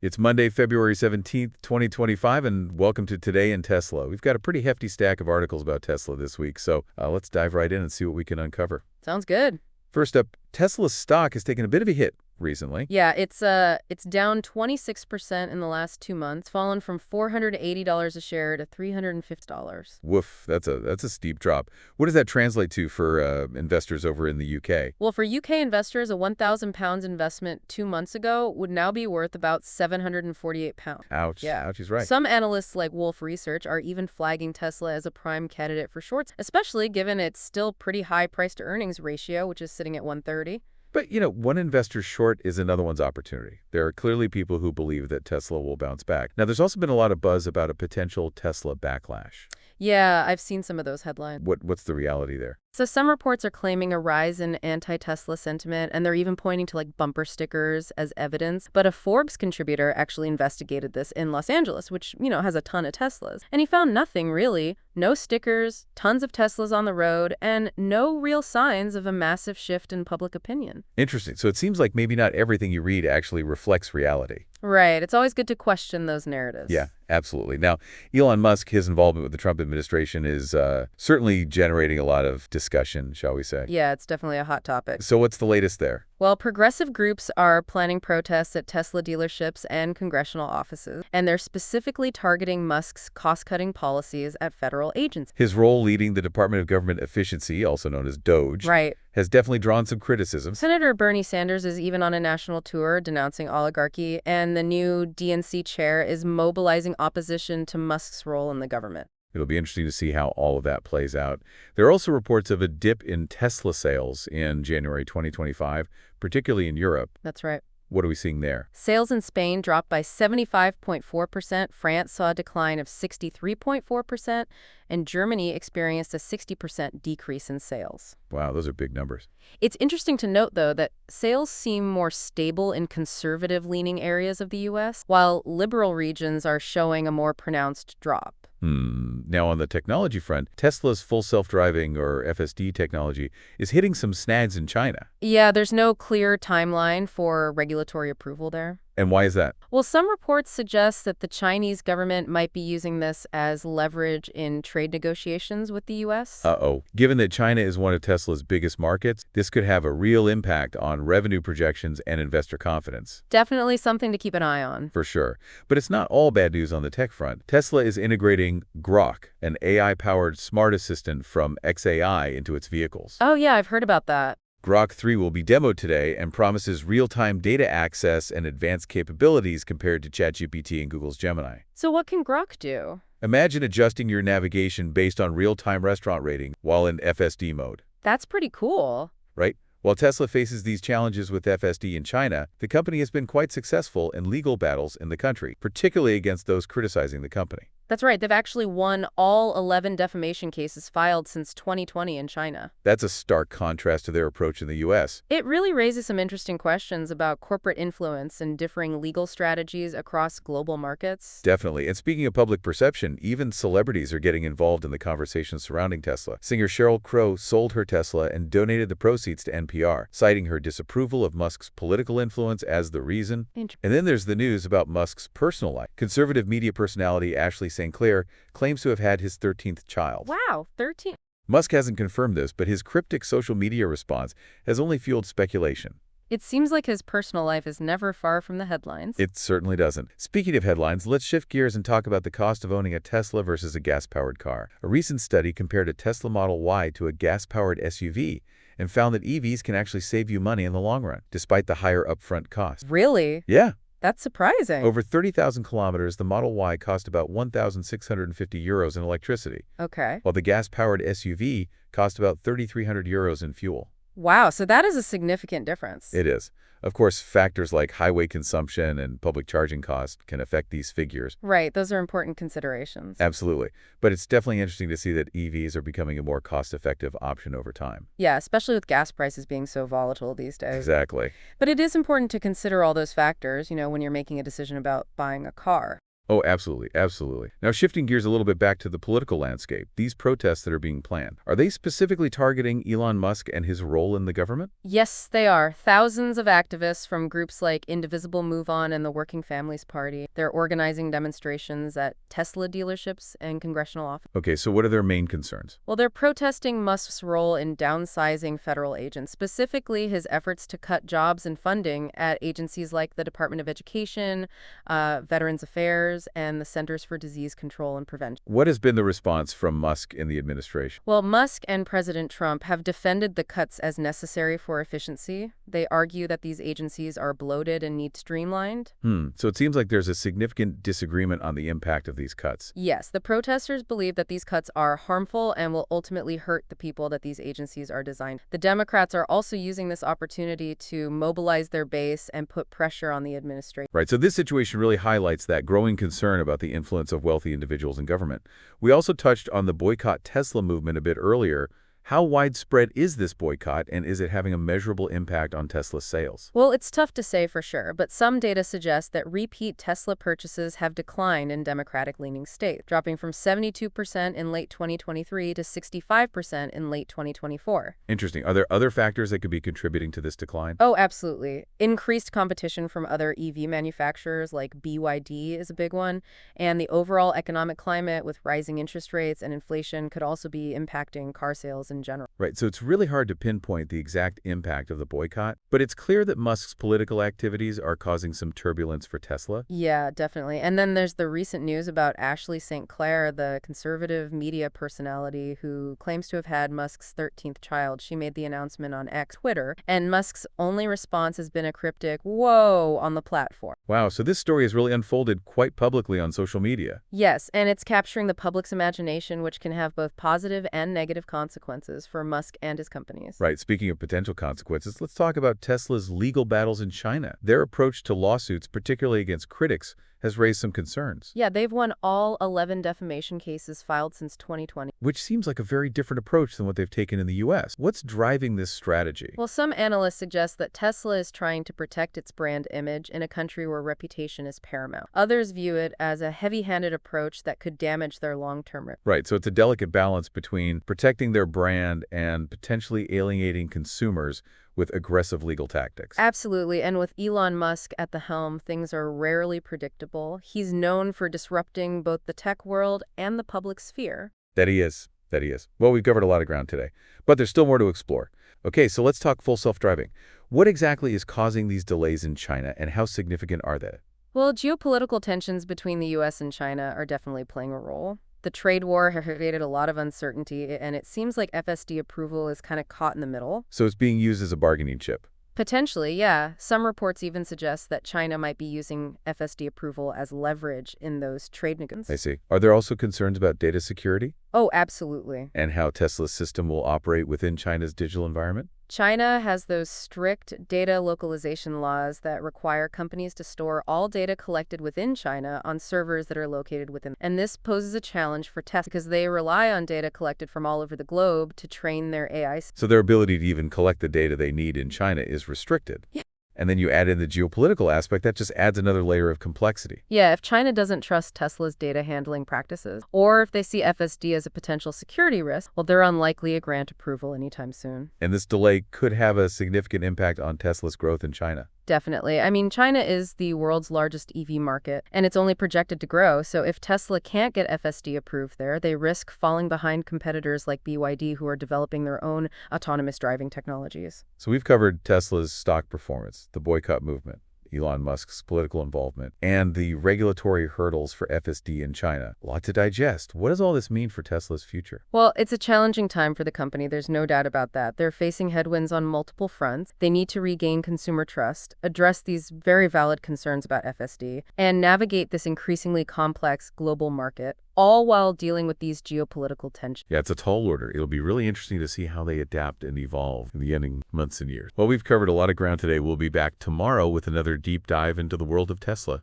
It's Monday, February 17th, 2025, and welcome to Today in Tesla. We've got a pretty hefty stack of articles about Tesla this week, so let's dive right in and see what we can uncover. Sounds good. First up, Tesla's stock has taken a bit of a hit recently. Yeah, it's down 26% in the last 2 months, fallen from $480 a share to $350. Woof, that's a steep drop. What does that translate to for investors over in the UK? Well, for UK investors, a £1,000 investment 2 months ago would now be worth about £748. Ouch. Yeah. Ouch, he's right. Some analysts like Wolf Research are even flagging Tesla as a prime candidate for shorts, especially given its still pretty high price-to-earnings ratio, which is sitting at 130. But, one investor's short is another one's opportunity. There are clearly people who believe that Tesla will bounce back. Now, there's also been a lot of buzz about a potential Tesla backlash. Yeah, I've seen some of those headlines. What's the reality there? So some reports are claiming a rise in anti-Tesla sentiment, and they're even pointing to bumper stickers as evidence. But a Forbes contributor actually investigated this in Los Angeles, which, has a ton of Teslas. And he found nothing, really. No stickers, tons of Teslas on the road, and no real signs of a massive shift in public opinion. Interesting. So it seems like maybe not everything you read actually reflects reality. Right. It's always good to question those narratives. Yeah, absolutely. Now, Elon Musk, his involvement with the Trump administration is certainly generating a lot of discussion, shall we say. Yeah, it's definitely a hot topic. So what's the latest there? Well, progressive groups are planning protests at Tesla dealerships and congressional offices, and they're specifically targeting Musk's cost-cutting policies at federal agencies. His role leading the Department of Government Efficiency, also known as DOGE, Right. has definitely drawn some criticism. Senator Bernie Sanders is even on a national tour denouncing oligarchy, and the new DNC chair is mobilizing opposition to Musk's role in the government. It'll be interesting to see how all of that plays out. There are also reports of a dip in Tesla sales in January 2025, particularly in Europe. That's right. What are we seeing there? Sales in Spain dropped by 75.4%, France saw a decline of 63.4%, and Germany experienced a 60% decrease in sales. Wow, those are big numbers. It's interesting to note, though, that sales seem more stable in conservative-leaning areas of the U.S., while liberal regions are showing a more pronounced drop. Now, on the technology front, Tesla's full self-driving, or FSD technology, is hitting some snags in China. Yeah, there's no clear timeline for regulatory approval there. And why is that? Well, some reports suggest that the Chinese government might be using this as leverage in trade negotiations with the U.S. Uh-oh. Given that China is one of Tesla's biggest markets, this could have a real impact on revenue projections and investor confidence. Definitely something to keep an eye on. For sure. But it's not all bad news on the tech front. Tesla is integrating Grok, an AI-powered smart assistant from xAI, into its vehicles. Oh, yeah, I've heard about that. Grok 3 will be demoed today and promises real-time data access and advanced capabilities compared to ChatGPT and Google's Gemini. So what can Grok do? Imagine adjusting your navigation based on real-time restaurant rating while in FSD mode. That's pretty cool. Right? While Tesla faces these challenges with FSD in China, the company has been quite successful in legal battles in the country, particularly against those criticizing the company. That's right. They've actually won all 11 defamation cases filed since 2020 in China. That's a stark contrast to their approach in the U.S. It really raises some interesting questions about corporate influence and differing legal strategies across global markets. Definitely. And speaking of public perception, even celebrities are getting involved in the conversation surrounding Tesla. Singer Sheryl Crow sold her Tesla and donated the proceeds to NPR, citing her disapproval of Musk's political influence as the reason. And then there's the news about Musk's personal life. Conservative media personality Ashley St. Clair claims to have had his 13th child. Wow, 13. Musk hasn't confirmed this, but his cryptic social media response has only fueled speculation. It seems like his personal life is never far from the headlines. It certainly doesn't. Speaking of headlines, let's shift gears and talk about the cost of owning a Tesla versus a gas-powered car. A recent study compared a Tesla Model Y to a gas-powered SUV and found that EVs can actually save you money in the long run, despite the higher upfront cost. Really? Yeah. That's surprising. Over 30,000 kilometers, the Model Y cost about €1,650 in electricity. Okay. While the gas-powered SUV cost about €3,300 in fuel. Wow, so that is a significant difference. It is. Of course, factors like highway consumption and public charging costs can affect these figures. Right, those are important considerations. Absolutely. But it's definitely interesting to see that EVs are becoming a more cost-effective option over time. Yeah, especially with gas prices being so volatile these days. Exactly. But it is important to consider all those factors, when you're making a decision about buying a car. Oh, absolutely, absolutely. Now, shifting gears a little bit back to the political landscape, these protests that are being planned, are they specifically targeting Elon Musk and his role in the government? Yes, they are. Thousands of activists from groups like Indivisible Move On and the Working Families Party. They're organizing demonstrations at Tesla dealerships and congressional offices. Okay, so what are their main concerns? Well, they're protesting Musk's role in downsizing federal agents, specifically his efforts to cut jobs and funding at agencies like the Department of Education, Veterans Affairs, and the Centers for Disease Control and Prevention. What has been the response from Musk in the administration? Well, Musk and President Trump have defended the cuts as necessary for efficiency. They argue that these agencies are bloated and need streamlined. So it seems like there's a significant disagreement on the impact of these cuts. Yes, the protesters believe that these cuts are harmful and will ultimately hurt the people that these agencies are designed. The Democrats are also using this opportunity to mobilize their base and put pressure on the administration. Right, so this situation really highlights that growing concern about the influence of wealthy individuals in government. We also touched on the boycott Tesla movement a bit earlier. How widespread is this boycott, and is it having a measurable impact on Tesla's sales? Well, it's tough to say for sure, but some data suggests that repeat Tesla purchases have declined in Democratic-leaning states, dropping from 72% in late 2023 to 65% in late 2024. Interesting. Are there other factors that could be contributing to this decline? Oh, absolutely. Increased competition from other EV manufacturers like BYD is a big one, and the overall economic climate with rising interest rates and inflation could also be impacting car sales in general. Right, so it's really hard to pinpoint the exact impact of the boycott, but it's clear that Musk's political activities are causing some turbulence for Tesla. Yeah, definitely. And then there's the recent news about Ashley St. Clair, the conservative media personality who claims to have had Musk's 13th child. She made the announcement on X Twitter, and Musk's only response has been a cryptic "whoa" on the platform. Wow, so this story has really unfolded quite publicly on social media. Yes, and it's capturing the public's imagination, which can have both positive and negative consequences for Musk and his companies. Right, speaking of potential consequences, let's talk about Tesla's legal battles in China. Their approach to lawsuits, particularly against critics, has raised some concerns. Yeah, they've won all 11 defamation cases filed since 2020. Which seems like a very different approach than what they've taken in the U.S. What's driving this strategy? Well, some analysts suggest that Tesla is trying to protect its brand image in a country where reputation is paramount. Others view it as a heavy-handed approach that could damage their long-term reputation. Right, so it's a delicate balance between protecting their brand and potentially alienating consumers with aggressive legal tactics. Absolutely, and with Elon Musk at the helm, things are rarely predictable. He's known for disrupting both the tech world and the public sphere. That he is. That he is. Well, we've covered a lot of ground today, but there's still more to explore. Okay, so let's talk full self-driving. What exactly is causing these delays in China, and how significant are they? Well, geopolitical tensions between the U.S. and China are definitely playing a role. The trade war has created a lot of uncertainty, and it seems like FSD approval is kind of caught in the middle. So it's being used as a bargaining chip. Potentially, yeah. Some reports even suggest that China might be using FSD approval as leverage in those trade negotiations. I see. Are there also concerns about data security? Oh, absolutely. And how Tesla's system will operate within China's digital environment? China has those strict data localization laws that require companies to store all data collected within China on servers that are located within. And this poses a challenge for Tesla because they rely on data collected from all over the globe to train their AI. So their ability to even collect the data they need in China is restricted. Yeah. And then you add in the geopolitical aspect, that just adds another layer of complexity. Yeah, if China doesn't trust Tesla's data handling practices, or if they see FSD as a potential security risk, well, they're unlikely to grant approval anytime soon. And this delay could have a significant impact on Tesla's growth in China. Definitely. I mean, China is the world's largest EV market, and it's only projected to grow. So if Tesla can't get FSD approved there, they risk falling behind competitors like BYD who are developing their own autonomous driving technologies. So we've covered Tesla's stock performance, the boycott movement, Elon Musk's political involvement, and the regulatory hurdles for FSD in China. A lot to digest. What does all this mean for Tesla's future? Well, it's a challenging time for the company. There's no doubt about that. They're facing headwinds on multiple fronts. They need to regain consumer trust, address these very valid concerns about FSD, and navigate this increasingly complex global market, all while dealing with these geopolitical tensions. Yeah, it's a tall order. It'll be really interesting to see how they adapt and evolve in the ending months and years. Well, we've covered a lot of ground today. We'll be back tomorrow with another deep dive into the world of Tesla.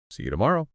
See you tomorrow.